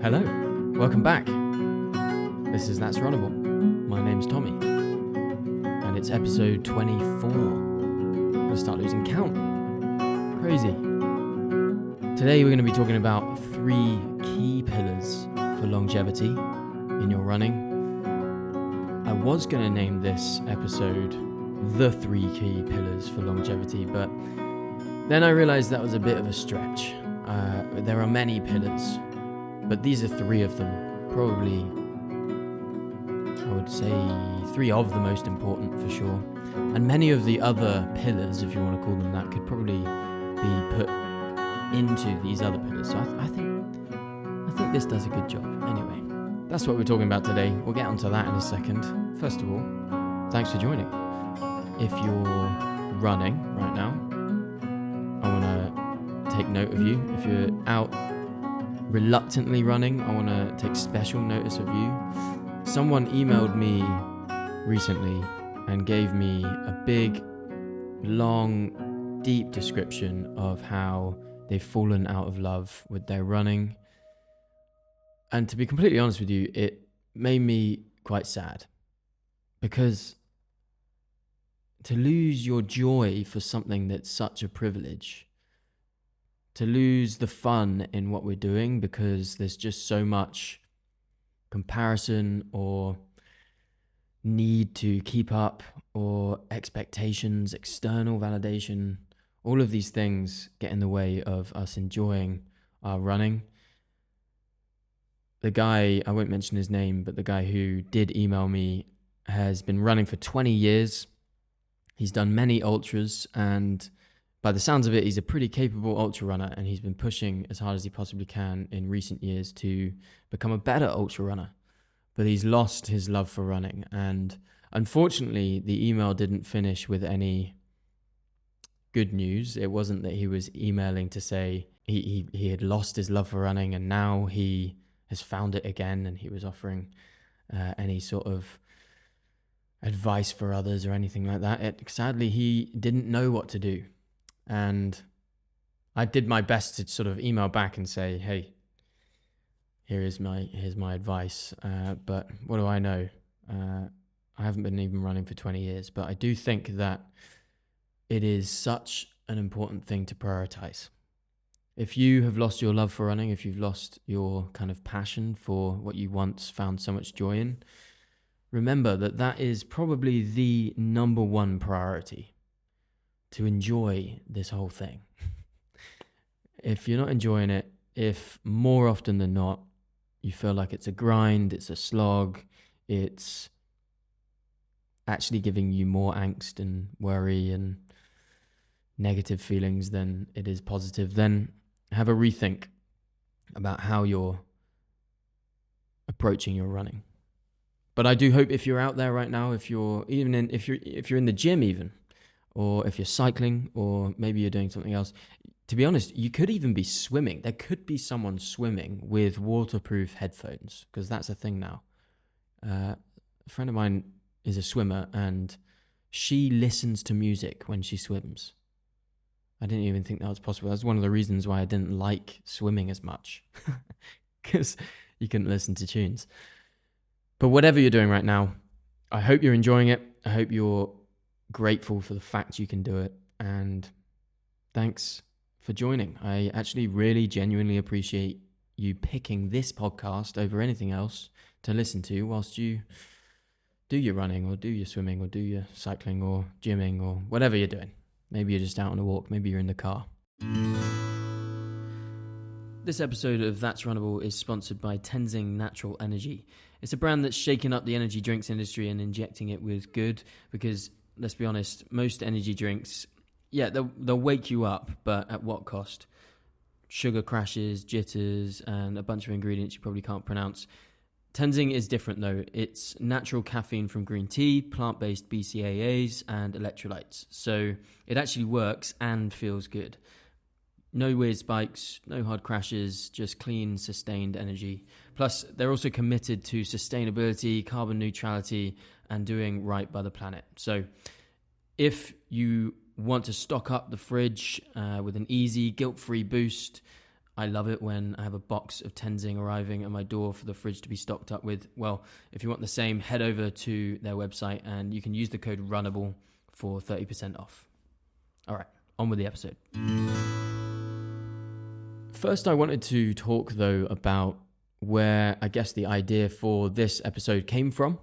Hello, welcome back. This is That's Runnable. My name's Tommy, and it's episode 24. I'm going to start losing count. Crazy. Today we're going to be talking about 3 key pillars for longevity in your running. I was going to name this episode The 3 Key Pillars for Longevity, but then I realized that was a bit of a stretch. There are many pillars, but these are 3 of them. Probably, I would say 3 of the most important for sure. And many of the other pillars, if you want to call them that, could probably be put into these other pillars. So I think this does a good job. Anyway, that's what we're talking about today. We'll get onto that in a second. First of all, thanks for joining. If you're running right now, I want to take note of you. If you're out reluctantly running, I want to take special notice of you. Someone emailed me recently and gave me a big, long, deep description of how they've fallen out of love with their running. And to be completely honest with you, it made me quite sad, because to lose your joy for something that's such a privilege, to lose the fun in what we're doing because there's just so much comparison or need to keep up or expectations, external validation, all of these things get in the way of us enjoying our running. The guy, I won't mention his name, but the guy who did email me has been running for 20 years. He's done many ultras, and by the sounds of it, he's a pretty capable ultra runner, and he's been pushing as hard as he possibly can in recent years to become a better ultra runner. But he's lost his love for running, and unfortunately, the email didn't finish with any good news. It wasn't that he was emailing to say he had lost his love for running and now he has found it again, and he was offering any sort of advice for others or anything like that. Sadly, he didn't know what to do. And I did my best to sort of email back and say, hey, here's my advice. But what do I know? I haven't been even running for 20 years, but I do think that it is such an important thing to prioritize. If you have lost your love for running, if you've lost your kind of passion for what you once found so much joy in, remember that is probably the number 1 priority, to enjoy this whole thing. If you're not enjoying it, if more often than not, you feel like it's a grind, it's a slog, it's actually giving you more angst and worry and negative feelings than it is positive, then have a rethink about how you're approaching your running. But I do hope if you're out there right now, if you're in the gym even, or if you're cycling, or maybe you're doing something else, to be honest, you could even be swimming. There could be someone swimming with waterproof headphones, because that's a thing now. A friend of mine is a swimmer, and she listens to music when she swims. I didn't even think that was possible. That's one of the reasons why I didn't like swimming as much, because you couldn't listen to tunes. But whatever you're doing right now, I hope you're enjoying it. I hope you're grateful for the fact you can do it. And thanks for joining. I actually really genuinely appreciate you picking this podcast over anything else to listen to whilst you do your running or do your swimming or do your cycling or gymming or whatever you're doing. Maybe you're just out on a walk. Maybe you're in the car. This episode of That's Runnable is sponsored by Tenzing Natural Energy. It's a brand that's shaken up the energy drinks industry and injecting it with good, because let's be honest, most energy drinks, they'll wake you up, but at what cost? Sugar crashes, jitters, and a bunch of ingredients you probably can't pronounce. Tenzing is different though. It's natural caffeine from green tea, plant-based BCAAs, and electrolytes. So it actually works and feels good. No weird spikes, no hard crashes, just clean, sustained energy. Plus, they're also committed to sustainability, carbon neutrality, and doing right by the planet. So if you want to stock up the fridge with an easy, guilt-free boost, I love it when I have a box of Tenzing arriving at my door for the fridge to be stocked up with. Well, if you want the same, head over to their website and you can use the code RUNNABLE for 30% off. All right, on with the episode. First, I wanted to talk, though, about where I guess the idea for this episode came from.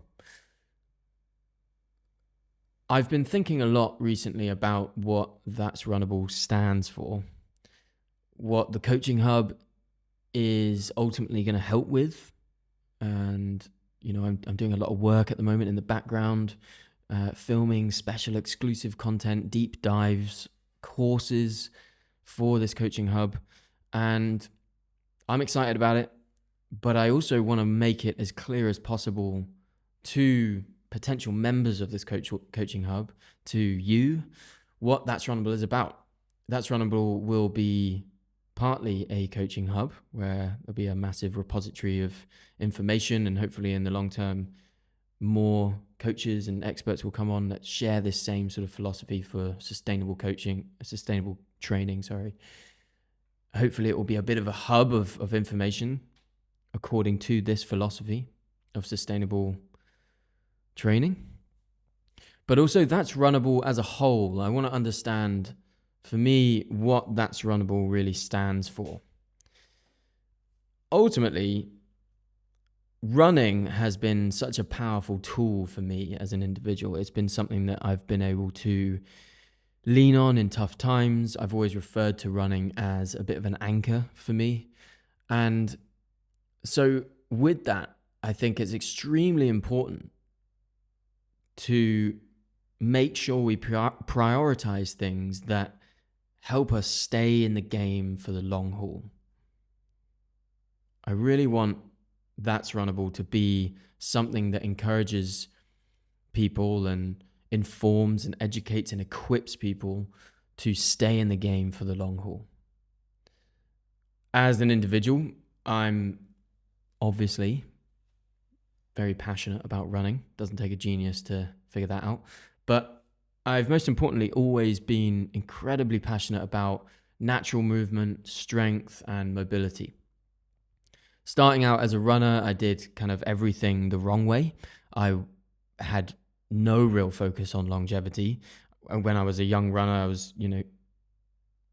I've been thinking a lot recently about what That's Runnable stands for, what the Coaching Hub is ultimately going to help with. And, you know, I'm doing a lot of work at the moment in the background, filming special exclusive content, deep dives, courses for this Coaching Hub. And I'm excited about it, but I also want to make it as clear as possible to potential members of this Coaching Hub, to you, what That's Runnable is about. That's Runnable will be partly a coaching hub where there'll be a massive repository of information, and hopefully in the long term, more coaches and experts will come on that share this same sort of philosophy for sustainable training. Hopefully it will be a bit of a hub of information according to this philosophy of sustainable training. But also That's Runnable as a whole. I want to understand, for me, what That's Runnable really stands for. Ultimately, running has been such a powerful tool for me as an individual. It's been something that I've been able to lean on in tough times. I've always referred to running as a bit of an anchor for me. And so with that, I think it's extremely important to make sure we prioritize things that help us stay in the game for the long haul. I really want That's Runnable to be something that encourages people and informs and educates and equips people to stay in the game for the long haul. As an individual, I'm obviously very passionate about running. Doesn't take a genius to figure that out. But I've most importantly always been incredibly passionate about natural movement, strength, and mobility. Starting out as a runner, I did kind of everything the wrong way. I had no real focus on longevity. When I was a young runner, I was,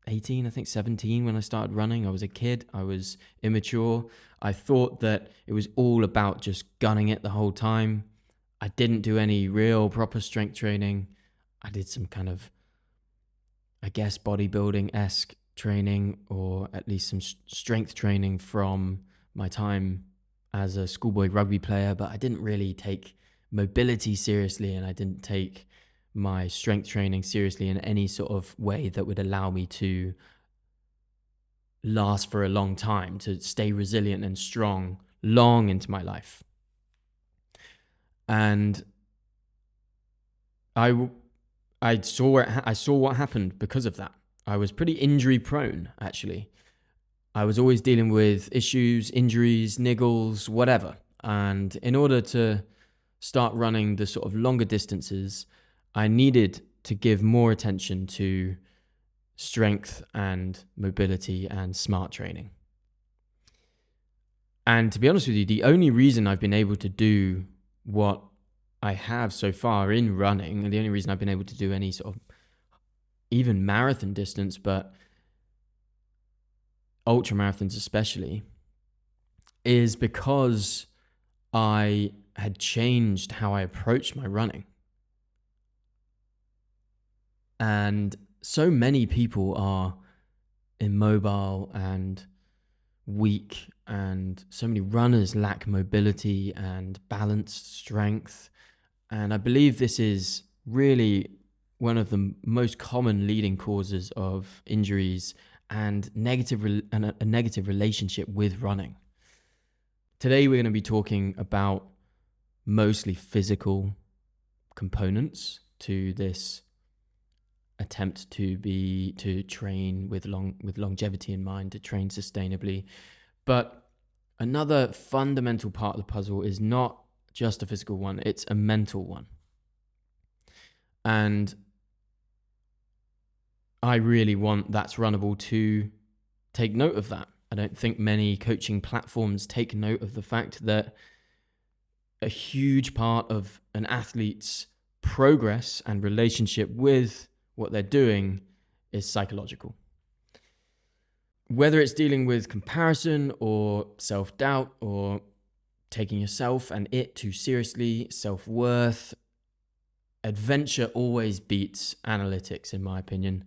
18, I think 17 when I started running. I was a kid. I was immature. I thought that it was all about just gunning it the whole time. I didn't do any real proper strength training. I did some kind of, I guess, bodybuilding-esque training, or at least some strength training from my time as a schoolboy rugby player, but I didn't really take mobility seriously, and I didn't take my strength training seriously in any sort of way that would allow me to last for a long time, to stay resilient and strong long into my life. And I saw what happened because of that. I was pretty injury prone, actually. I was always dealing with issues, injuries, niggles, whatever. And in order to start running the sort of longer distances, I needed to give more attention to strength and mobility and smart training. And to be honest with you, the only reason I've been able to do what I have so far in running, and the only reason I've been able to do any sort of even marathon distance, but ultra marathons especially, is because I had changed how I approached my running. And so many people are immobile and weak, and so many runners lack mobility and balanced strength. And I believe this is really one of the most common leading causes of injuries and a negative relationship with running. Today we're going to be talking about mostly physical components to this attempt to train with longevity in mind, to train sustainably. But another fundamental part of the puzzle is not just a physical one, it's a mental one. And I really want That's Runnable to take note of that I don't think many coaching platforms take note of the fact that a huge part of an athlete's progress and relationship with what they're doing is psychological. Whether it's dealing with comparison or self-doubt or taking yourself and it too seriously, self-worth, adventure always beats analytics, in my opinion.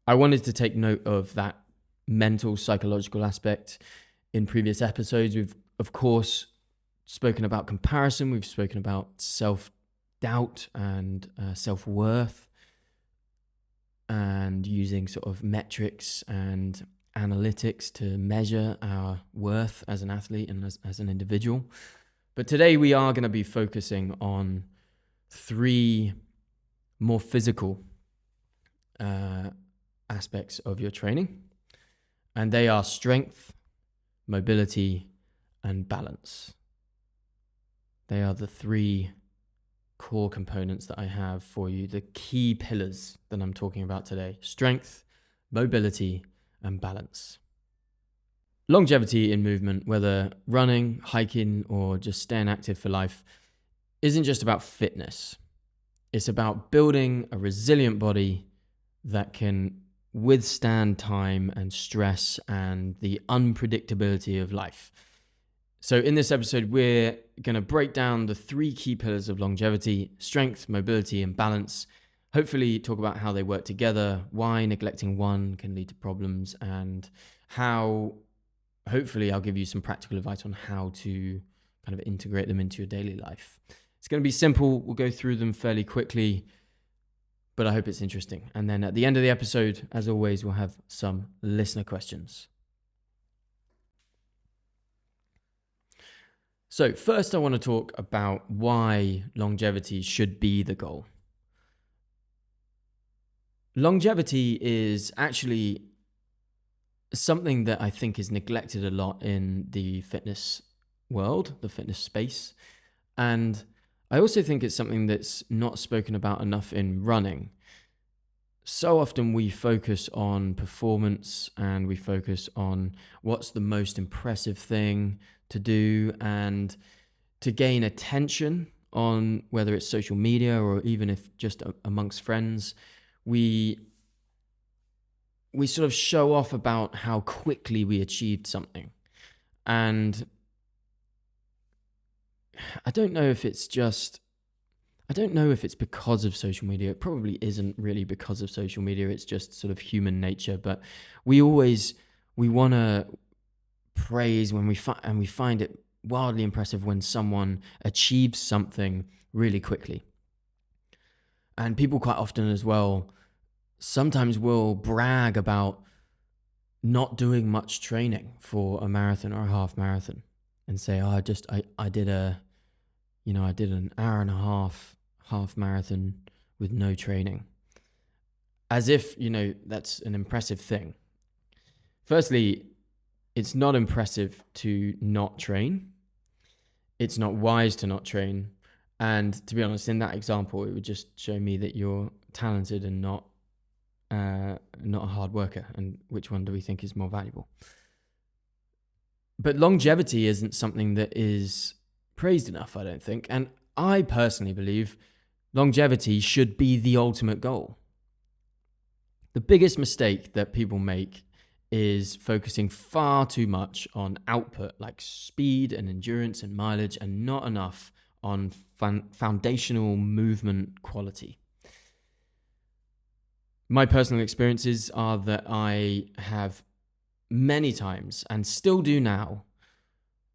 I wanted to take note of that mental, psychological aspect. In previous episodes, we've, of course, spoken about comparison. We've spoken about self-doubt and self-worth and using sort of metrics and analytics to measure our worth as an athlete and as an individual. But today we are going to be focusing on 3 more physical aspects of your training, and they are strength, mobility, and balance. They are the 3 core components that I have for you, the key pillars that I'm talking about today: strength, mobility, and balance. Longevity in movement, whether running, hiking, or just staying active for life, isn't just about fitness. It's about building a resilient body that can withstand time and stress and the unpredictability of life. So in this episode, we're going to break down the 3 key pillars of longevity: strength, mobility, and balance. Hopefully talk about how they work together, why neglecting one can lead to problems, and how, hopefully, I'll give you some practical advice on how to kind of integrate them into your daily life. It's going to be simple. We'll go through them fairly quickly, but I hope it's interesting. And then at the end of the episode, as always, we'll have some listener questions. So first, I want to talk about why longevity should be the goal. Longevity is actually something that I think is neglected a lot in the fitness world, the fitness space. And I also think it's something that's not spoken about enough in running. So often we focus on performance and we focus on what's the most impressive thing to do and to gain attention on whether it's social media or even if just amongst friends. We sort of show off about how quickly we achieved something. And I don't know if it's because of social media. It probably isn't really because of social media. It's just sort of human nature. But we want to praise when we find it wildly impressive when someone achieves something really quickly. And people quite often as well sometimes will brag about not doing much training for a marathon or a half marathon and say, oh, I did an hour and a half marathon with no training. As if, that's an impressive thing. Firstly, it's not impressive to not train. It's not wise to not train. And to be honest, in that example, it would just show me that you're talented and not a hard worker. And which one do we think is more valuable? But longevity isn't something that is praised enough, I don't think. And I personally believe longevity should be the ultimate goal. The biggest mistake that people make is focusing far too much on output, like speed and endurance and mileage, and not enough on foundational movement quality. My personal experiences are that I have many times, and still do now,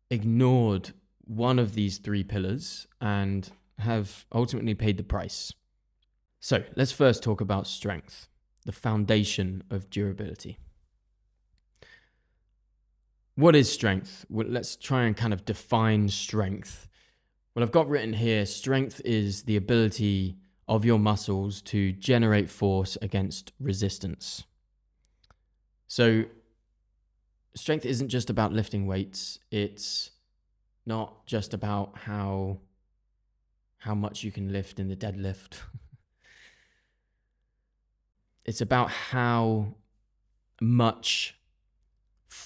ignored one of these 3 pillars and have ultimately paid the price. So let's first talk about strength, the foundation of durability. What is strength? Well, let's try and kind of define strength. Well, I've got written here, strength is the ability of your muscles to generate force against resistance. So strength isn't just about lifting weights. It's not just about how much you can lift in the deadlift. It's about how much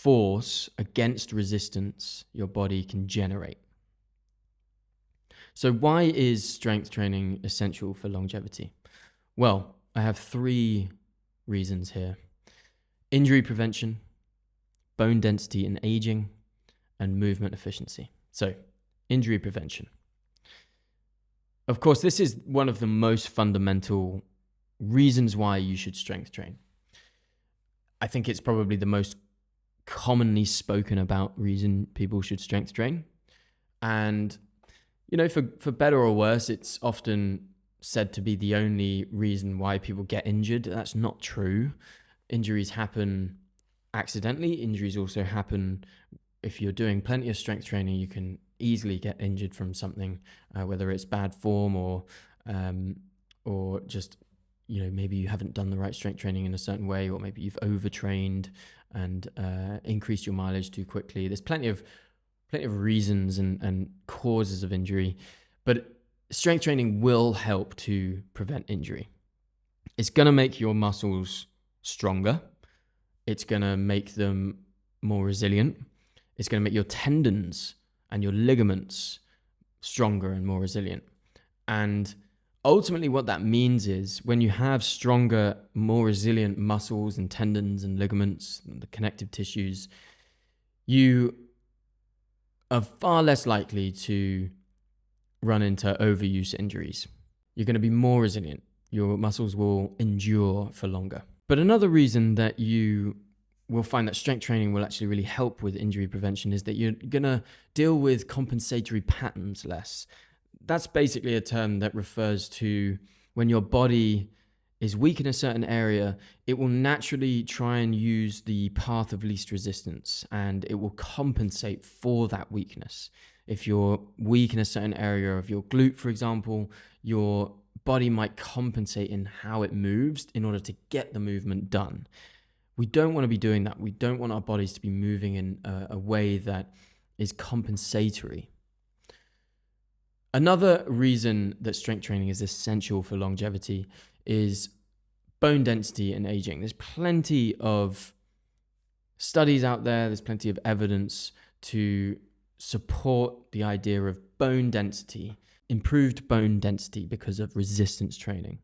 force against resistance your body can generate. So why is strength training essential for longevity? Well, I have 3 reasons here: injury prevention, bone density and aging, and movement efficiency. So, injury prevention. Of course, this is one of the most fundamental reasons why you should strength train. I think it's probably the most commonly spoken about reason people should strength train. And, for better or worse, it's often said to be the only reason why people get injured. That's not true. Injuries happen accidentally. Injuries also happen if you're doing plenty of strength training. You can easily get injured from something, whether it's bad form or just, maybe you haven't done the right strength training in a certain way, or maybe you've overtrained and increased your mileage too quickly. There's plenty of reasons and causes of injury, but strength training will help to prevent injury. It's going to make your muscles stronger. It's going to make them more resilient. It's going to make your tendons and your ligaments stronger and more resilient. And ultimately what that means is when you have stronger, more resilient muscles and tendons and ligaments, and the connective tissues, you are far less likely to run into overuse injuries. You're going to be more resilient. Your muscles will endure for longer. But another reason that you will find that strength training will actually really help with injury prevention is that you're going to deal with compensatory patterns less. That's basically a term that refers to when your body is weak in a certain area, it will naturally try and use the path of least resistance, and it will compensate for that weakness. If you're weak in a certain area of your glute, for example, your body might compensate in how it moves in order to get the movement done. We don't want to be doing that. We don't want our bodies to be moving in a way that is compensatory. Another reason that strength training is essential for longevity is bone density and aging. There's plenty of studies out there, there's plenty of evidence to support the idea of bone density, improved bone density because of resistance training.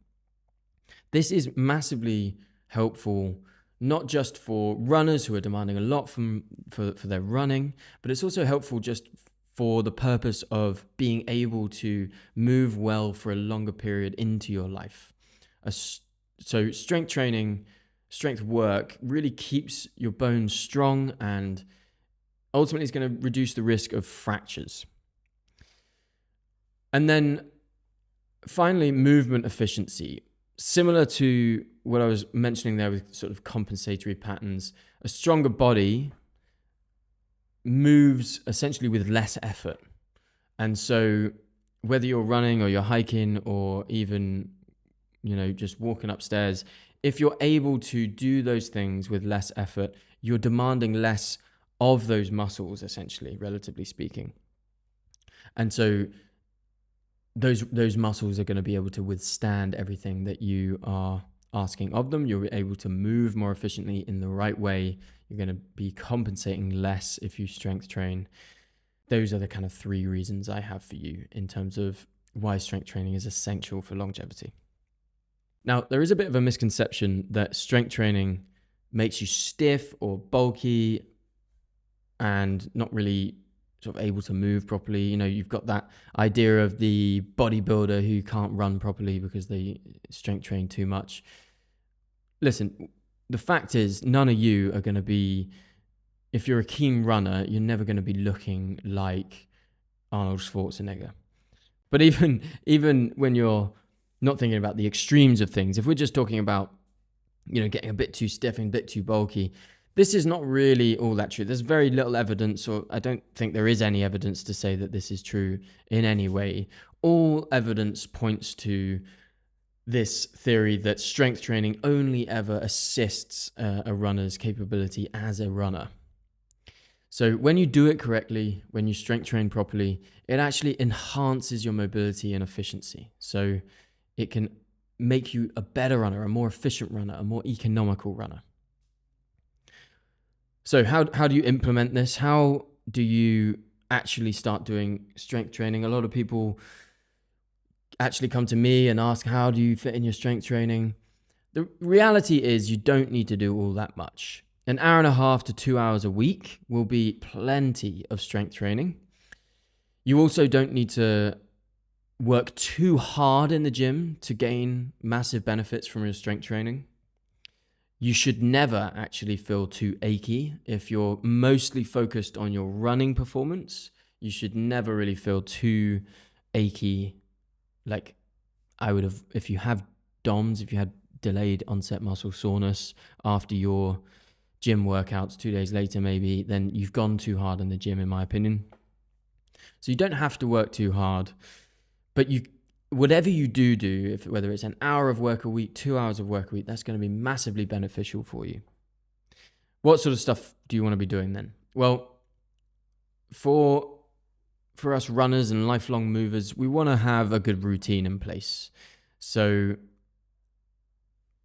This is massively helpful, not just for runners who are demanding a lot for their running, but it's also helpful just for the purpose of being able to move well for a longer period into your life. So strength training, strength work really keeps your bones strong and ultimately is going to reduce the risk of fractures. And then finally, movement efficiency. Similar to what I was mentioning there with sort of compensatory patterns, a stronger body moves essentially with less effort. And so whether you're running or you're hiking or even, just walking upstairs, if you're able to do those things with less effort, you're demanding less of those muscles, essentially, relatively speaking. And so those muscles are going to be able to withstand everything that you are asking of them. You're able to move more efficiently in the right way. You're going to be compensating less if you strength train. Those are the kind of 3 reasons I have for you in terms of why strength training is essential for longevity. Now, there is a bit of a misconception that strength training makes you stiff or bulky and not really sort of able to move properly. You've got that idea of the bodybuilder who can't run properly because they strength train too much. Listen, the fact is, none of you are going to be, if you're a keen runner, you're never going to be looking like Arnold Schwarzenegger. But even when you're not thinking about the extremes of things, if we're just talking about, getting a bit too stiff and a bit too bulky, this is not really all that true. There's very little evidence, or I don't think there is any evidence to say that this is true in any way. All evidence points to this theory that strength training only ever assists a runner's capability as a runner. So when you do it correctly, when you strength train properly, it actually enhances your mobility and efficiency. So it can make you a better runner, a more efficient runner, a more economical runner. So how do you implement this? How do you actually start doing strength training? A lot of people actually come to me and ask, how do you fit in your strength training? The reality is you don't need to do all that much. An hour and a half to 2 hours a week will be plenty of strength training. You also don't need to work too hard in the gym to gain massive benefits from your strength training. You should never actually feel too achy. If you're mostly focused on your running performance, you should never really feel too achy. Like if you have DOMS, if you had delayed onset muscle soreness after your gym workouts 2 days later maybe, then you've gone too hard in the gym, in my opinion. So you don't have to work too hard, but whatever you do, whether it's an hour of work a week, 2 hours of work a week, that's going to be massively beneficial for you. What sort of stuff do you want to be doing then? Well, for us runners and lifelong movers, we want to have a good routine in place. So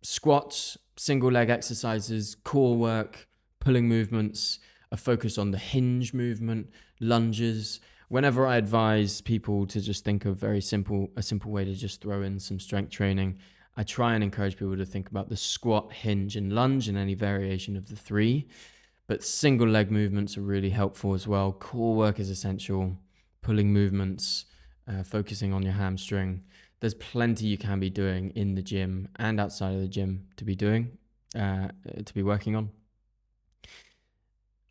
squats, single leg exercises, core work, pulling movements, a focus on the hinge movement, lunges. Whenever I advise people to just think of a simple way to just throw in some strength training, I try and encourage people to think about the squat, hinge, and lunge and any variation of the three. But single leg movements are really helpful as well. Core work is essential. Pulling movements, focusing on your hamstring. There's plenty you can be doing in the gym and outside of the gym to be doing, to be working on.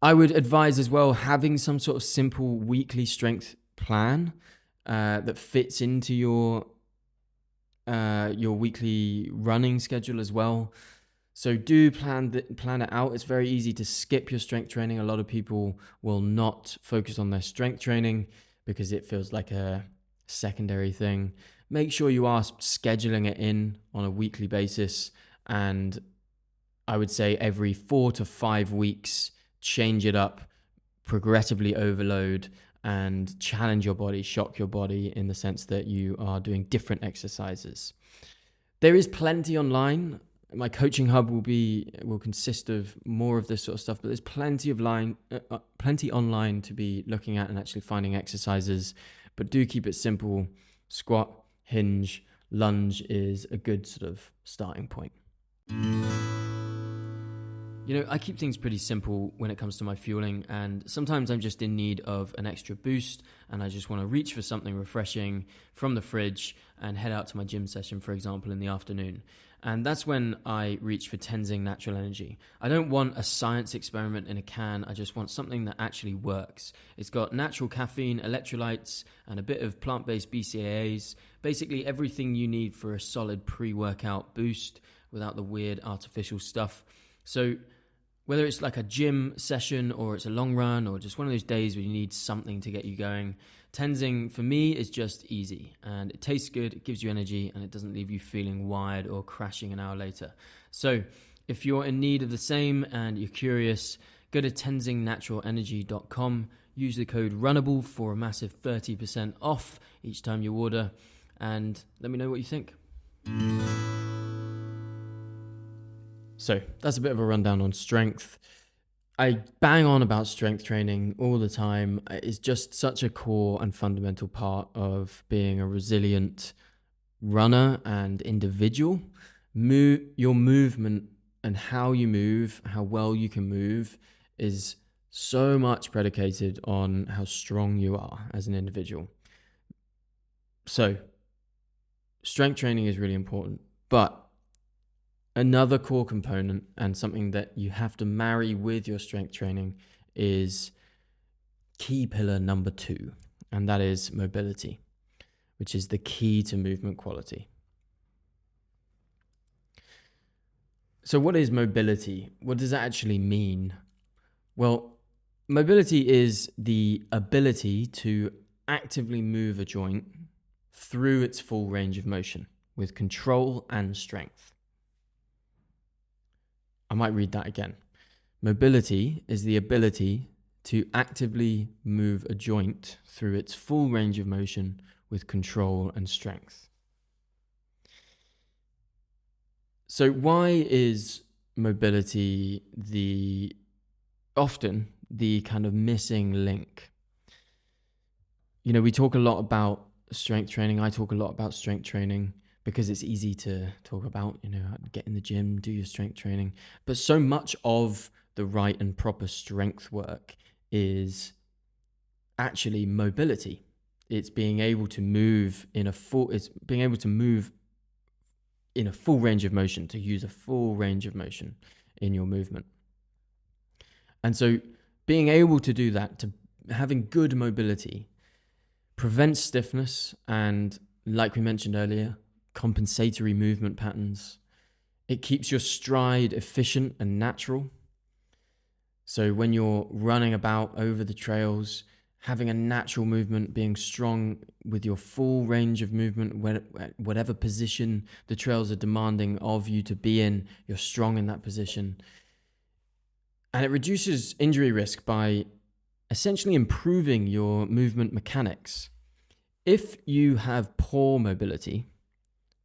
I would advise as well having some sort of simple weekly strength plan that fits into your weekly running schedule as well. So do plan it out. It's very easy to skip your strength training. A lot of people will not focus on their strength training because it feels like a secondary thing. Make sure you are scheduling it in on a weekly basis, and I would say every 4 to 5 weeks, change it up, progressively overload, and challenge your body, shock your body in the sense that you are doing different exercises. There is plenty online. My coaching hub will consist of more of this sort of stuff, but there's plenty online to be looking at and actually finding exercises. But do keep it simple. Squat, hinge, lunge is a good sort of starting point. I keep things pretty simple when it comes to my fueling, and sometimes I'm just in need of an extra boost and I just want to reach for something refreshing from the fridge and head out to my gym session, for example, in the afternoon. And that's when I reach for Tenzing Natural Energy. I don't want a science experiment in a can. I just want something that actually works. It's got natural caffeine, electrolytes, and a bit of plant-based BCAAs. Basically everything you need for a solid pre-workout boost without the weird artificial stuff. So whether it's like a gym session or it's a long run or just one of those days where you need something to get you going, Tenzing for me is just easy and it tastes good, it gives you energy, and it doesn't leave you feeling wired or crashing an hour later. So if you're in need of the same and you're curious, go to tenzingnaturalenergy.com, use the code RUNNABLE for a massive 30% off each time you order, and let me know what you think. So that's a bit of a rundown on strength. I bang on about strength training all the time. It's just such a core and fundamental part of being a resilient runner and individual. Your movement and how you move, how well you can move, is so much predicated on how strong you are as an individual. So strength training is really important, but another core component and something that you have to marry with your strength training is key pillar number 2, and that is mobility, which is the key to movement quality. So what is mobility? What does that actually mean? Well, mobility is the ability to actively move a joint through its full range of motion with control and strength. I might read that again. Mobility is the ability to actively move a joint through its full range of motion with control and strength. So why is mobility the often the kind of missing link. We talk a lot about strength training. I talk a lot about strength training because it's easy to talk about, get in the gym, do your strength training. But so much of the right and proper strength work is actually mobility. It's being able to move in a full range of motion, to use a full range of motion in your movement. And so being able to do that, to having good mobility, prevents stiffness and, like we mentioned earlier, compensatory movement patterns. It keeps your stride efficient and natural. So when you're running about over the trails, having a natural movement, being strong with your full range of movement, whatever position the trails are demanding of you to be in, you're strong in that position. And it reduces injury risk by essentially improving your movement mechanics. If you have poor mobility,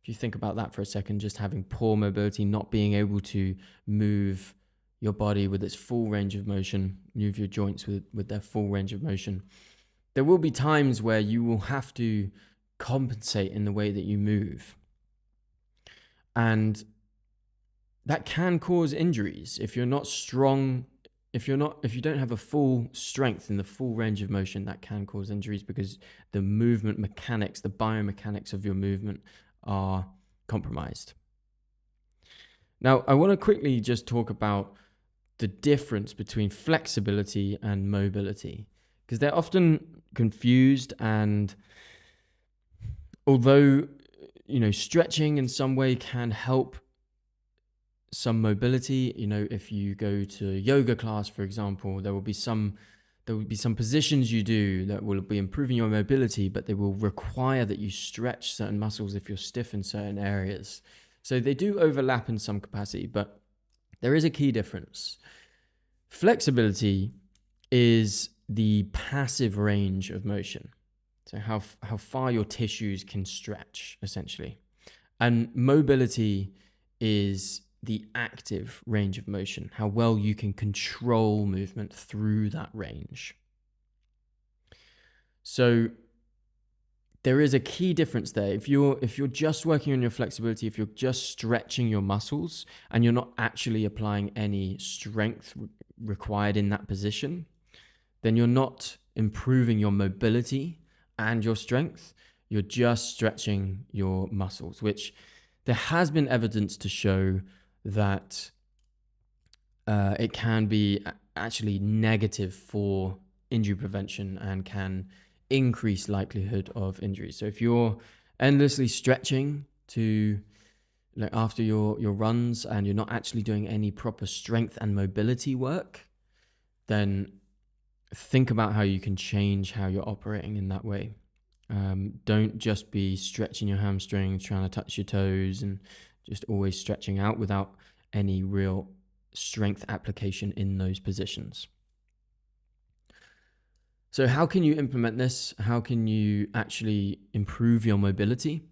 if you think about that for a second, just having poor mobility, not being able to move your body with its full range of motion, move your joints with their full range of motion, there will be times where you will have to compensate in the way that you move. And that can cause injuries if you're not strong. If you don't have a full strength in the full range of motion, that can cause injuries because the movement mechanics, the biomechanics of your movement are compromised. Now, I want to quickly just talk about the difference between flexibility and mobility, because they're often confused. And although, stretching in some way can help some mobility, if you go to a yoga class, for example, there will be some positions you do that will be improving your mobility, but they will require that you stretch certain muscles if you're stiff in certain areas. So they do overlap in some capacity, but there is a key difference. Flexibility is the passive range of motion. So how far your tissues can stretch, essentially. And mobility is the active range of motion, how well you can control movement through that range. So there is a key difference there. If you're just working on your flexibility, if you're just stretching your muscles and you're not actually applying any strength required in that position, then you're not improving your mobility and your strength. You're just stretching your muscles, which there has been evidence to show that it can be actually negative for injury prevention and can increase likelihood of injury. So if you're endlessly stretching to after your runs and you're not actually doing any proper strength and mobility work, then think about how you can change how you're operating in that way. Don't just be stretching your hamstrings, trying to touch your toes and just always stretching out without any real strength application in those positions. So how can you implement this? How can you actually improve your mobility?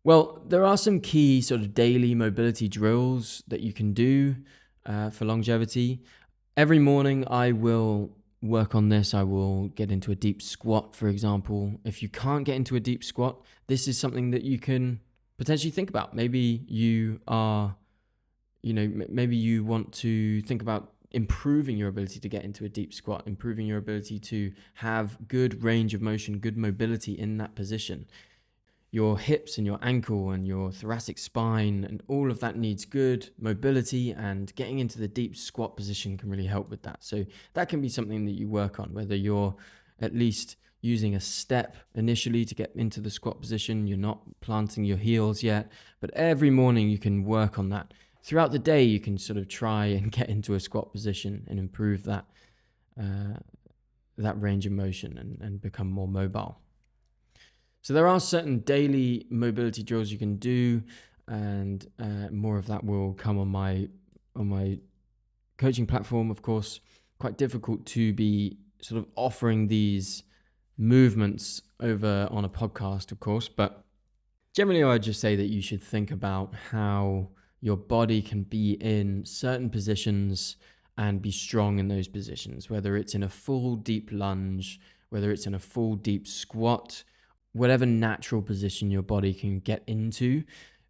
Well, there are some key sort of daily mobility drills that you can do for longevity. Every morning I will work on this. I will get into a deep squat, for example. If you can't get into a deep squat, this is something that you can potentially think about. Maybe you want to think about improving your ability to get into a deep squat, improving your ability to have good range of motion, good mobility in that position. Your hips and your ankle and your thoracic spine and all of that needs good mobility, and getting into the deep squat position can really help with that. So that can be something that you work on, whether you're at least using a step initially to get into the squat position, you're not planting your heels yet, but every morning you can work on that. Throughout the day, you can sort of try and get into a squat position and improve that range of motion and become more mobile. So there are certain daily mobility drills you can do, and more of that will come on my coaching platform, of course. Quite difficult to be sort of offering these movements over on a podcast, of course, but generally I would just say that you should think about how your body can be in certain positions and be strong in those positions, whether it's in a full deep lunge, whether it's in a full deep squat, whatever natural position your body can get into.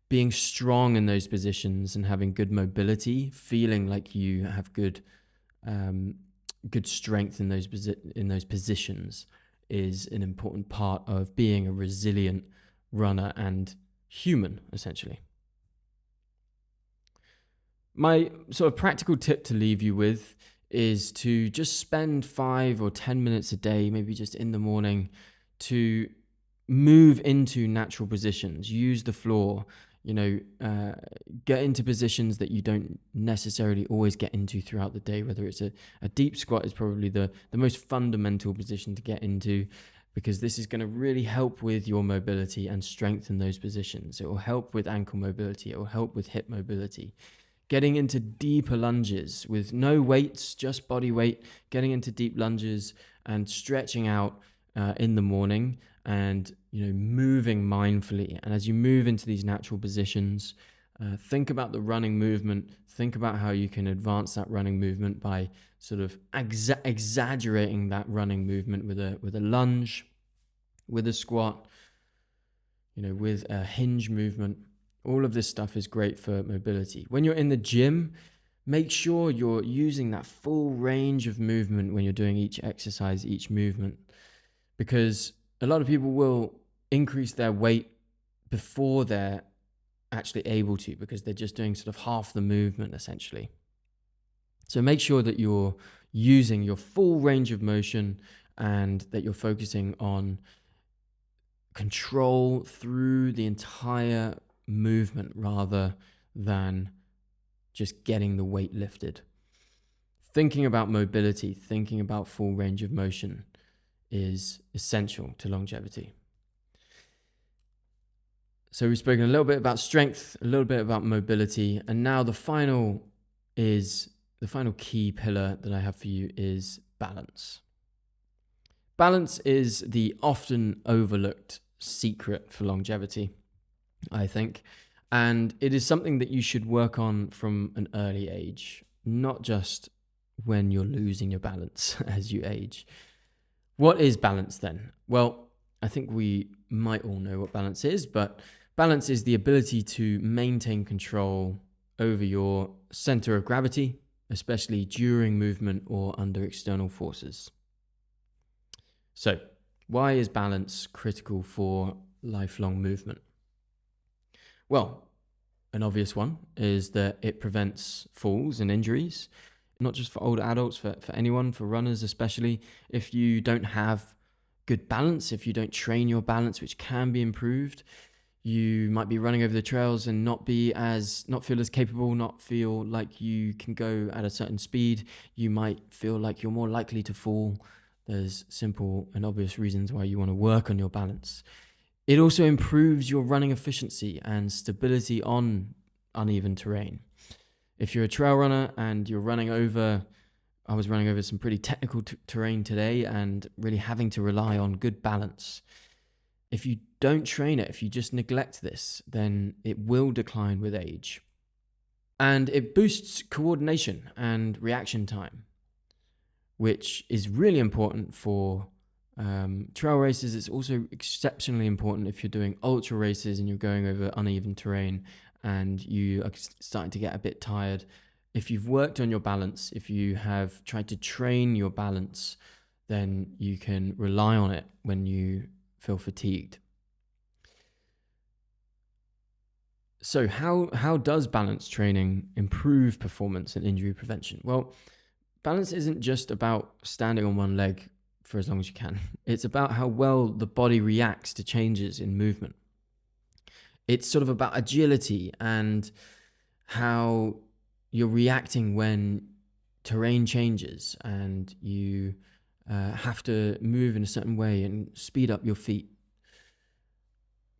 Being strong in those positions and having good mobility, feeling like you have good strength in those positions is an important part of being a resilient runner and human, essentially. My sort of practical tip to leave you with is to just spend 5 or 10 minutes a day, maybe just in the morning, to move into natural positions, use the floor, get into positions that you don't necessarily always get into throughout the day. Whether it's a deep squat is probably the most fundamental position to get into, because this is going to really help with your mobility and strengthen those positions. It will help with ankle mobility. It will help with hip mobility. Getting into deeper lunges with no weights, just body weight, getting into deep lunges and stretching out in the morning, and moving mindfully. And as you move into these natural positions, think about the running movement. Think about how you can advance that running movement by sort of exaggerating that running movement with a lunge, with a squat, with a hinge movement. All of this stuff is great for mobility. When you're in the gym, make sure you're using that full range of movement when you're doing each exercise, each movement, because a lot of people will increase their weight before they're actually able to, because they're just doing sort of half the movement essentially. So make sure that you're using your full range of motion and that you're focusing on control through the entire movement rather than just getting the weight lifted. Thinking about mobility, thinking about full range of motion is essential to longevity. So we've spoken a little bit about strength, a little bit about mobility, and now the final key pillar that I have for you is balance. Balance is the often overlooked secret for longevity, I think, and it is something that you should work on from an early age, not just when you're losing your balance as you age. What is balance then? Well, I think we might all know what balance is, but balance is the ability to maintain control over your center of gravity, especially during movement or under external forces. So, why is balance critical for lifelong movement? Well, an obvious one is that it prevents falls and injuries, not just for older adults, for anyone, for runners especially. If you don't have good balance, if you don't train your balance, which can be improved, you might be running over the trails and not feel as capable, not feel like you can go at a certain speed. You might feel like you're more likely to fall. There's simple and obvious reasons why you want to work on your balance. It also improves your running efficiency and stability on uneven terrain. If you're a trail runner and you're running over, I was running over some pretty technical terrain today and really having to rely on good balance. If you don't train it, if you just neglect this, then it will decline with age. And it boosts coordination and reaction time, which is really important for trail races. It's also exceptionally important if you're doing ultra races and you're going over uneven terrain and you are starting to get a bit tired. If you've worked on your balance, if you have tried to train your balance, then you can rely on it when you feel fatigued. So how does balance training improve performance and injury prevention? Well, balance isn't just about standing on one leg for as long as you can. It's about how well the body reacts to changes in movement. It's sort of about agility and how you're reacting when terrain changes and you have to move in a certain way and speed up your feet.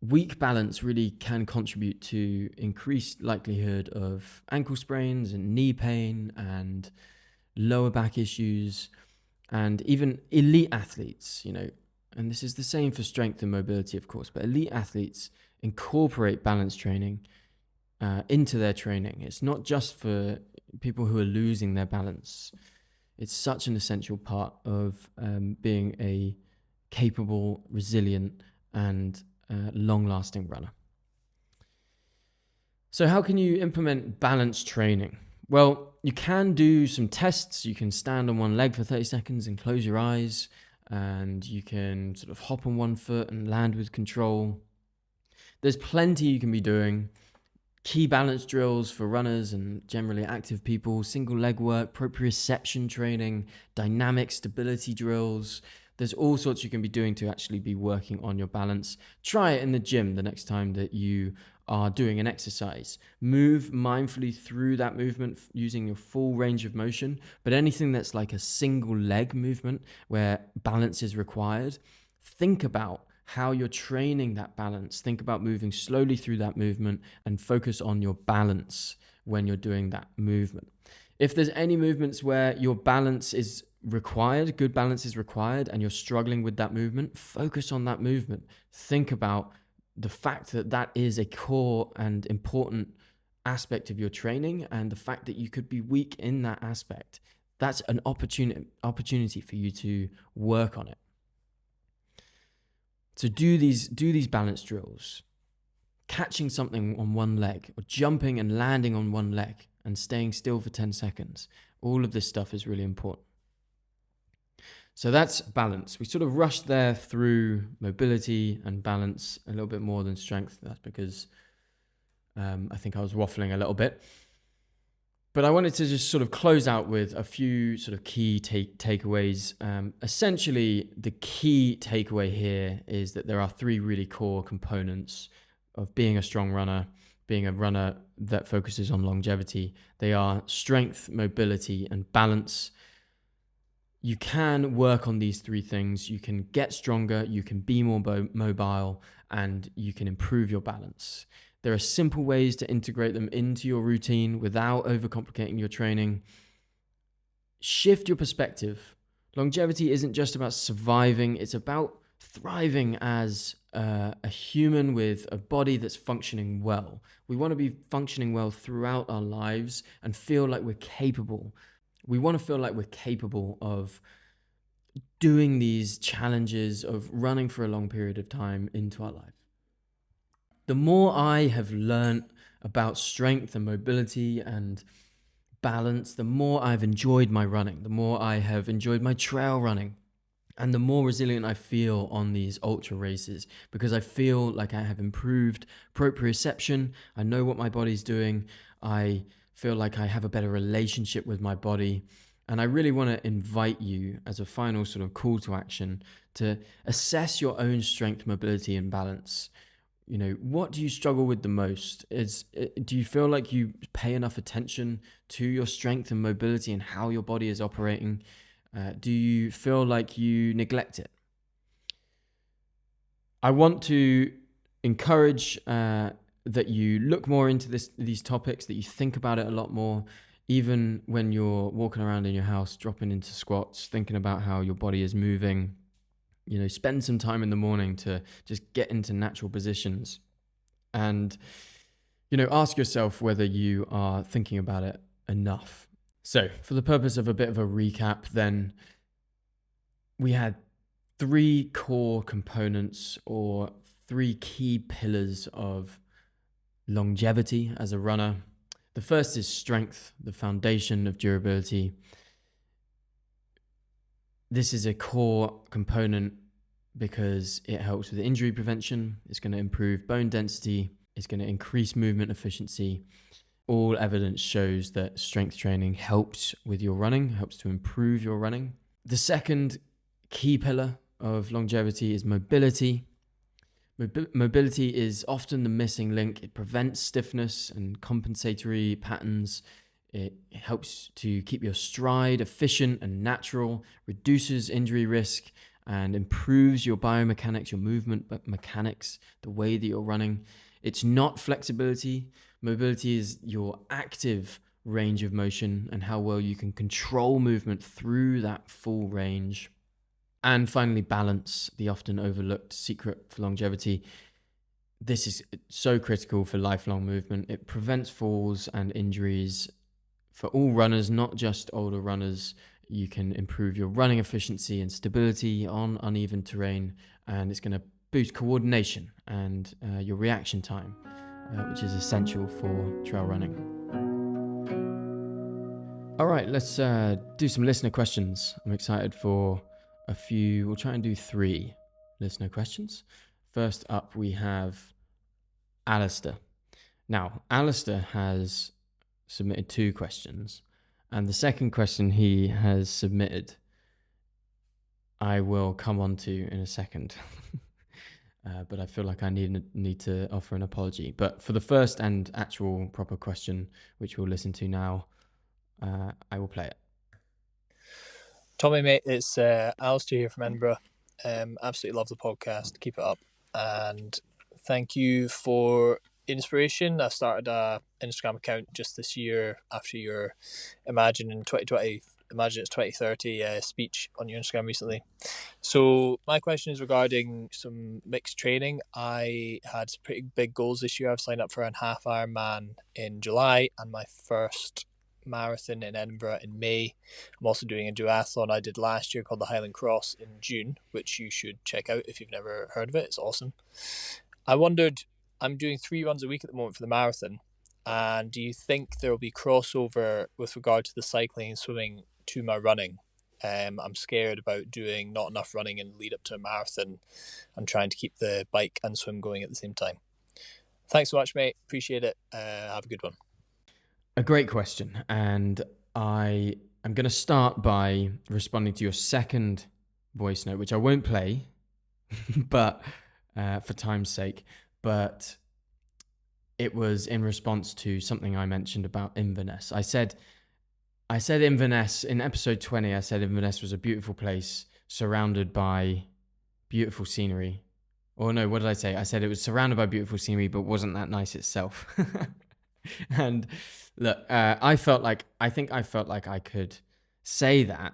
Weak balance really can contribute to increased likelihood of ankle sprains and knee pain and lower back issues. And even elite athletes, and this is the same for strength and mobility, of course, but elite athletes incorporate balance training into their training. It's not just for people who are losing their balance. It's such an essential part of being a capable, resilient, and long-lasting runner. So how can you implement balance training? Well, you can do some tests. You can stand on one leg for 30 seconds and close your eyes, and you can sort of hop on one foot and land with control. There's plenty you can be doing. Key balance drills for runners and generally active people, single leg work, proprioception training, dynamic stability drills. There's all sorts you can be doing to actually be working on your balance. Try it in the gym the next time that you are doing an exercise. Move mindfully through that movement using your full range of motion, but anything that's like a single leg movement where balance is required, think about how you're training that balance. Think about moving slowly through that movement and focus on your balance when you're doing that movement. If there's any movements where your balance is required, good balance is required, and you're struggling with that movement, focus on that movement. Think about the fact that that is a core and important aspect of your training, and the fact that you could be weak in that aspect. That's an opportunity for you to work on it. So do these balance drills, catching something on one leg or jumping and landing on one leg and staying still for 10 seconds. All of this stuff is really important. So that's balance. We sort of rushed there through mobility and balance a little bit more than strength. That's because I think I was waffling a little bit. But I wanted to just sort of close out with a few sort of key takeaways. Essentially, the key takeaway here is that there are three really core components of being a strong runner, being a runner that focuses on longevity. They are strength, mobility, and balance. You can work on these three things. You can get stronger, you can be more mobile, and you can improve your balance. There are simple ways to integrate them into your routine without overcomplicating your training. Shift your perspective. Longevity isn't just about surviving, it's about thriving as a human with a body that's functioning well. We want to be functioning well throughout our lives and feel like we're capable. We want to feel like we're capable of doing these challenges, of running for a long period of time into our life. The more I have learned about strength and mobility and balance, the more I've enjoyed my running, the more I have enjoyed my trail running, and the more resilient I feel on these ultra races, because I feel like I have improved proprioception. I know what my body's doing. I feel like I have a better relationship with my body. And I really want to invite you as a final sort of call to action to assess your own strength, mobility, and balance. You know, what do you struggle with the most? Do you feel like you pay enough attention to your strength and mobility and how your body is operating? Do you feel like you neglect it? I want to encourage that you look more into these topics, that you think about it a lot more, even when you're walking around in your house, dropping into squats, thinking about how your body is moving. You know, spend some time in the morning to just get into natural positions and, you know, ask yourself whether you are thinking about it enough. So for the purpose of a bit of a recap, then we had three core components or three key pillars of longevity as a runner. The first is strength, the foundation of durability. This is a core component because it helps with injury prevention. It's going to improve bone density. It's going to increase movement efficiency. All evidence shows that strength training helps with your running, helps to improve your running. The second key pillar of longevity is mobility. Mobility is often the missing link. It prevents stiffness and compensatory patterns. It helps to keep your stride efficient and natural, reduces injury risk, and improves your biomechanics, your movement mechanics, the way that you're running. It's not flexibility. Mobility is your active range of motion and how well you can control movement through that full range. And finally, balance, the often overlooked secret for longevity. this is so critical for lifelong movement. It prevents falls and injuries for all runners, not just older runners. You can improve your running efficiency and stability on uneven terrain, and it's going to boost coordination and your reaction time, which is essential for trail running. All right, let's do some listener questions. I'm excited for a few. We'll try and do 3 listener questions. First up, we have Alistair. Now, Alistair has submitted 2 questions, and the second question he has submitted, I will come on to in a second. But I feel like I need to offer an apology. But for the first and actual proper question, which we'll listen to now, I will play it. Tommy, mate, it's Alistair here from Edinburgh. Absolutely love the podcast. Keep it up. And thank you for inspiration. I started a Instagram account just this year after your Imagine it's 2030 speech on your Instagram recently. So my question is regarding some mixed training. I had some pretty big goals this year. I've signed up for a half Ironman in July and my first marathon in Edinburgh in May. I'm also doing a duathlon I did last year called the Highland Cross in June, which you should check out if you've never heard of it. It's awesome. I wondered, I'm doing 3 runs a week at the moment for the marathon, and do you think there will be crossover with regard to the cycling and swimming to my running? I'm scared about doing not enough running in the lead up to a marathon and trying to keep the bike and swim going at the same time. Thanks so much, mate. Appreciate it. Have a good one. A great question, and I'm going to start by responding to your second voice note, which I won't play, but for time's sake. But it was in response to something I mentioned about Inverness. I said Inverness in episode 20. I said Inverness was a beautiful place surrounded by beautiful scenery. Or no, what did I say? I said it was surrounded by beautiful scenery, but wasn't that nice itself. And look, I felt like I could say that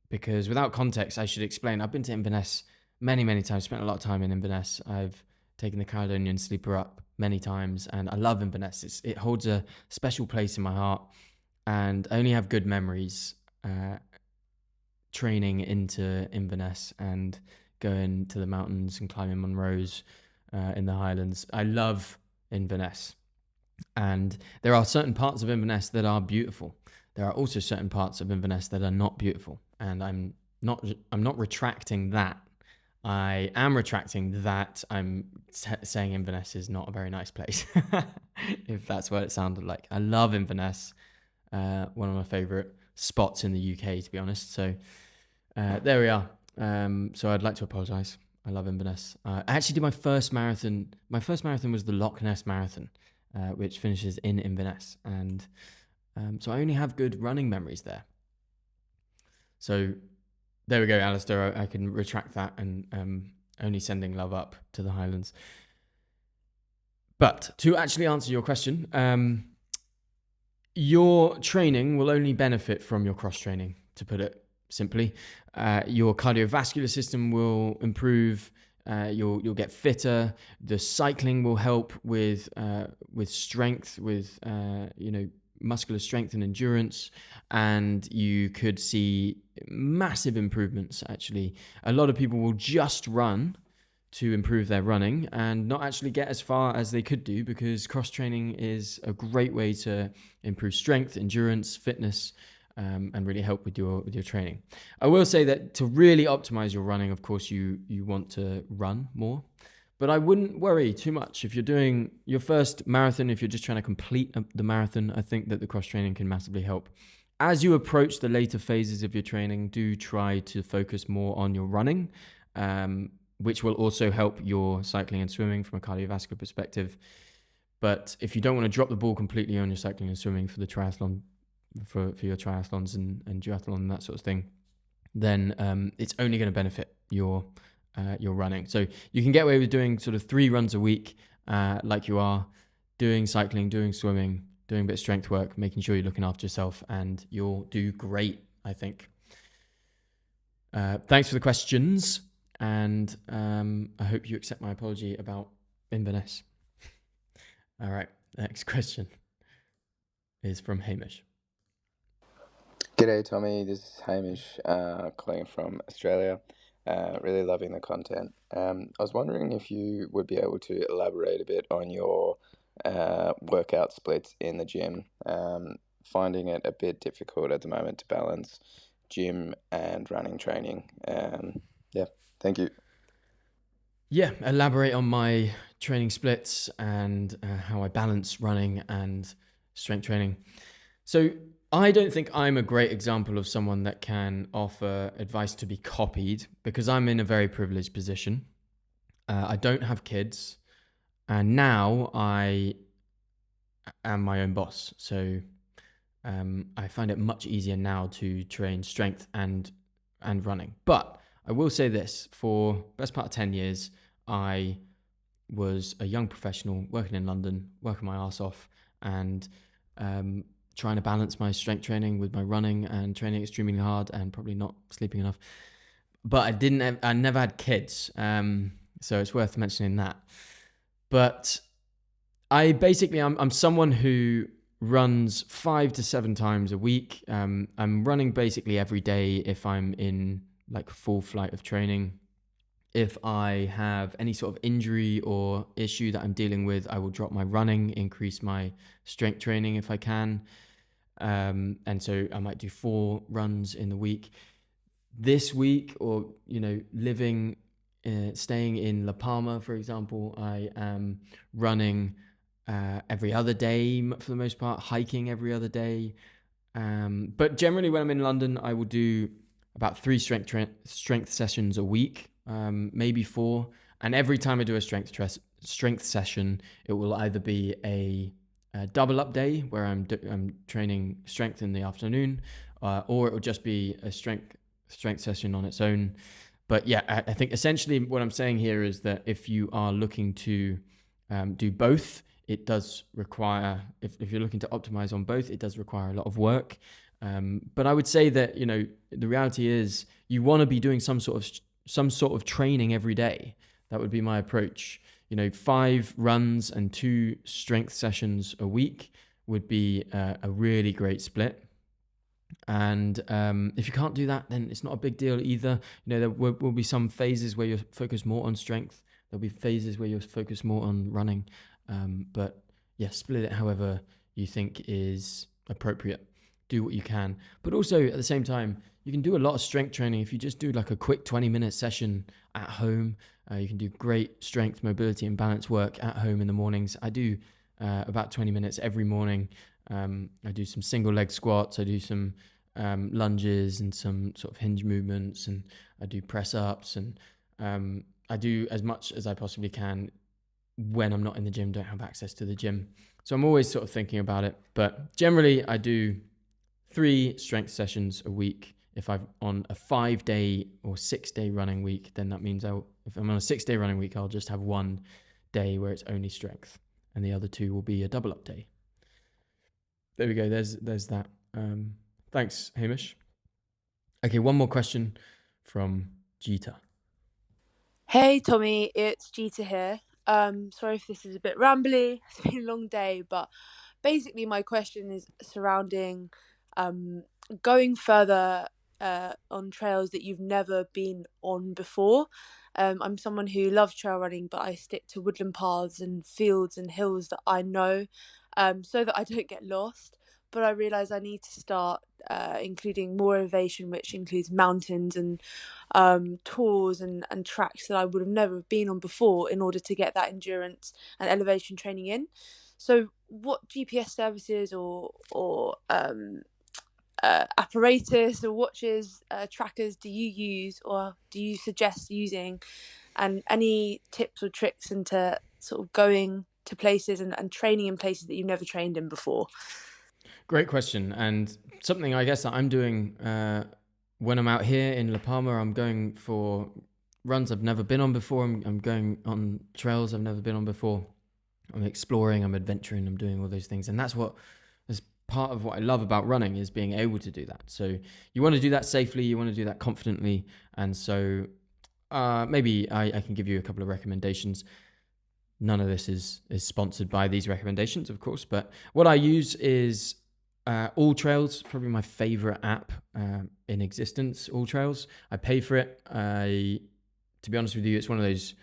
because without context, I should explain. I've been to Inverness many, many times, spent a lot of time in Inverness. I've taken the Caledonian Sleeper up many times, and I love Inverness. It holds a special place in my heart, and I only have good memories training into Inverness and going to the mountains and climbing Munros in the Highlands. I love Inverness. And there are certain parts of Inverness that are beautiful. There are also certain parts of Inverness that are not beautiful. And I'm not retracting that. I am retracting that I'm saying Inverness is not a very nice place, if that's what it sounded like. I love Inverness, one of my favourite spots in the UK, to be honest. So there we are. So I'd like to apologise. I love Inverness. I actually did my first marathon. My first marathon was the Loch Ness Marathon, which finishes in Inverness. And so I only have good running memories there. So there we go, Alistair. I can retract that and only sending love up to the Highlands. But to actually answer your question, your training will only benefit from your cross training, to put it simply. Your cardiovascular system will improve. You'll get fitter. The cycling will help with strength, with muscular strength and endurance, and you could see massive improvements. Actually, a lot of people will just run to improve their running and not actually get as far as they could do, because cross training is a great way to improve strength, endurance, fitness, and really help with your training. I will say that to really optimize your running, of course, you want to run more, but I wouldn't worry too much. If you're doing your first marathon, if you're just trying to complete the marathon, I think that the cross training can massively help. As you approach the later phases of your training, do try to focus more on your running, which will also help your cycling and swimming from a cardiovascular perspective. But if you don't want to drop the ball completely on your cycling and swimming for the triathlon, for your triathlons and duathlon and that sort of thing, then it's only going to benefit your running. So you can get away with doing sort of 3 runs a week, like you are, doing cycling, doing swimming, doing a bit of strength work, making sure you're looking after yourself, and you'll do great, I think. Thanks for the questions, and I hope you accept my apology about Inverness. All right, next question is from Hamish. G'day, Tommy. This is Hamish, calling from Australia. Really loving the content. I was wondering if you would be able to elaborate a bit on your workout splits in the gym. Finding it a bit difficult at the moment to balance gym and running training. Yeah, thank you. Yeah, elaborate on my training splits and how I balance running and strength training. So I don't think I'm a great example of someone that can offer advice to be copied because I'm in a very privileged position. I don't have kids, and now I am my own boss. So I find it much easier now to train strength and running. But I will say this: for the best part of 10 years, I was a young professional working in London, working my ass off, and trying to balance my strength training with my running and training extremely hard and probably not sleeping enough. But I never had kids, so it's worth mentioning that. But I'm someone who runs 5 to 7 times a week. I'm running basically every day if I'm in like full flight of training. If I have any sort of injury or issue that I'm dealing with, I will drop my running, increase my strength training if I can. And so I might do 4 runs in the week. This week, or, staying in La Palma, for example, I am running every other day for the most part, hiking every other day. But generally when I'm in London, I will do about 3 strength sessions a week, maybe 4. And every time I do a strength session, it will either be a double up day where I'm training strength in the afternoon, or it will just be a strength session on its own. But yeah, I think essentially what I'm saying here is that if you are looking to do both, it does require, if you're looking to optimize on both, it does require a lot of work. But I would say that, the reality is you want to be doing some sort of training every day. That would be my approach. 5 runs and 2 strength sessions a week would be a really great split. And if you can't do that, then it's not a big deal either. There will be some phases where you're focused more on strength. There'll be phases where you're focused more on running. But yeah, split it however you think is appropriate. Do what you can. But also at the same time, you can do a lot of strength training if you just do like a quick 20-minute session at home. You can do great strength, mobility, and balance work at home in the mornings. I do about 20 minutes every morning. I do some single leg squats. I do some lunges and some sort of hinge movements, and I do press ups, and I do as much as I possibly can when I'm not in the gym, don't have access to the gym. So I'm always sort of thinking about it. But generally, I do 3 strength sessions a week. If I'm on a 5-day or 6-day running week, then that means if I'm on a 6-day running week, I'll just have 1 day where it's only strength, and the other 2 will be a double up day. There we go. There's that. Thanks, Hamish. Okay, one more question from Jita. Hey Tommy, it's Jita here. Sorry if this is a bit rambly. It's been a long day, but basically my question is surrounding going further on trails that you've never been on before. I'm someone who loves trail running, but I stick to woodland paths and fields and hills that I know, so that I don't get lost. But I realise I need to start including more elevation, which includes mountains and tours and tracks that I would have never been on before, in order to get that endurance and elevation training in. So what GPS services or apparatus or watches, trackers do you use, or do you suggest using, and any tips or tricks into sort of going to places and training in places that you've never trained in before? Great question, and something I guess that I'm doing when I'm out here in La Palma. I'm going for runs I've never been on before. I'm going on trails I've never been on before. I'm exploring, I'm adventuring, I'm doing all those things, and that's part of what I love about running, is being able to do that. So you want to do that safely, you want to do that confidently, and so maybe I can give you a couple of recommendations. none of this is sponsored by these recommendations, of course, but what I use is AllTrails, probably my favorite app in existence. AllTrails, I pay for it. To be honest with you, it's one of those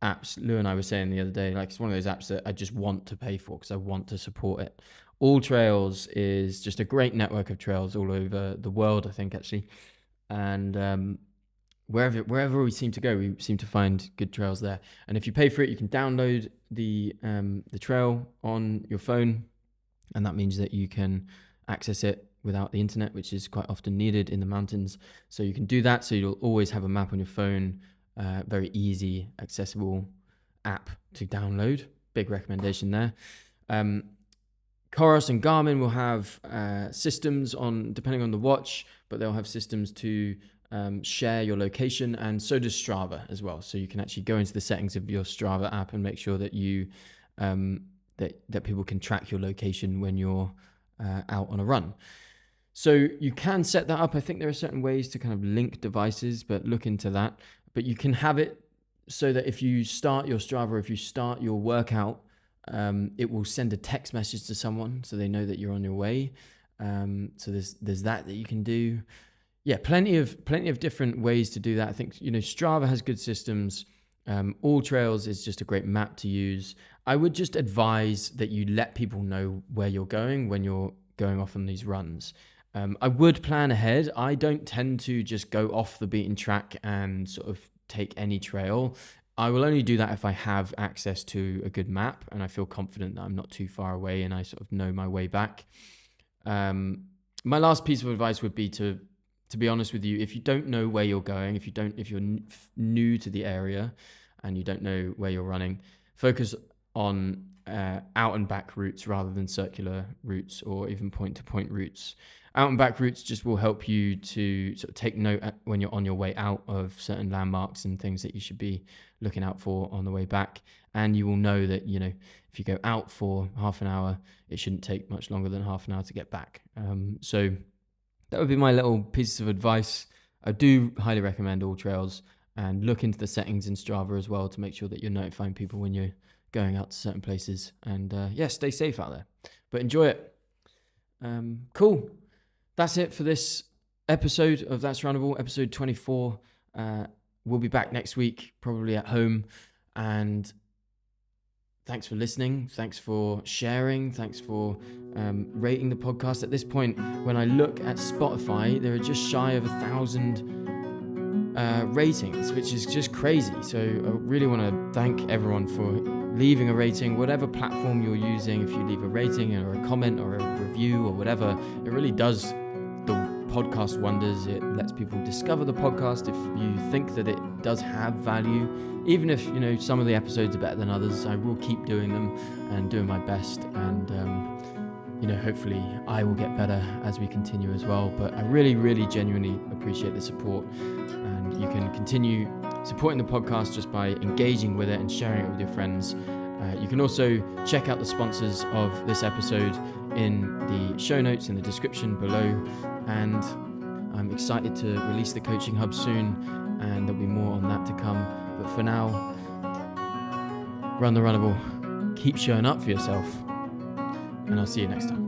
apps, Lou and I were saying the other day, like it's one of those apps that I just want to pay for because I want to support it. AllTrails is just a great network of trails all over the world, I think, actually. And wherever we seem to go, we seem to find good trails there. And if you pay for it, you can download the trail on your phone, and that means that you can access it without the internet, which is quite often needed in the mountains. So you can do that. So you'll always have a map on your phone. Very easy, accessible app to download. Big recommendation there. Coros and Garmin will have systems on, depending on the watch, but they'll have systems to share your location, and so does Strava as well. So you can actually go into the settings of your Strava app and make sure that you that people can track your location when you're out on a run. So you can set that up. I think there are certain ways to kind of link devices, but look into that. But you can have it so that if you start your Strava, if you start your workout, it will send a text message to someone so they know that you're on your way. So there's that you can do. Yeah, plenty of different ways to do that. I think, Strava has good systems. AllTrails is just a great map to use. I would just advise that you let people know where you're going when you're going off on these runs. I would plan ahead. I don't tend to just go off the beaten track and sort of take any trail. I will only do that if I have access to a good map and I feel confident that I'm not too far away and I sort of know my way back. My last piece of advice would be to be honest with you, if you don't know where you're going, if you're new to the area and you don't know where you're running, focus on out and back routes rather than circular routes or even point to point routes. Out and back routes just will help you to sort of take note when you're on your way out of certain landmarks and things that you should be looking out for on the way back. And you will know that, if you go out for half an hour, it shouldn't take much longer than half an hour to get back. So that would be my little pieces of advice. I do highly recommend AllTrails, and look into the settings in Strava as well to make sure that you're notifying people when you're going out to certain places. And stay safe out there. But enjoy it. Cool. That's it for this episode of That's Runnable, episode 24. We'll be back next week, probably at home. And thanks for listening. Thanks for sharing. Thanks for rating the podcast. At this point, when I look at Spotify, there are just shy of 1,000 ratings, which is just crazy. So I really want to thank everyone for leaving a rating, whatever platform you're using. If you leave a rating or a comment or a review or whatever, it really does the podcast wonders. It lets people discover the podcast. If you think that it does have value, even if some of the episodes are better than others, I will keep doing them and doing my best, and hopefully I will get better as we continue as well. But I really, really genuinely appreciate the support, and you can continue supporting the podcast just by engaging with it and sharing it with your friends. You can also check out the sponsors of this episode in the show notes in the description below, and I'm excited to release the Coaching Hub soon, and there'll be more on that to come. But for now, run the runnable, keep showing up for yourself, and I'll see you next time.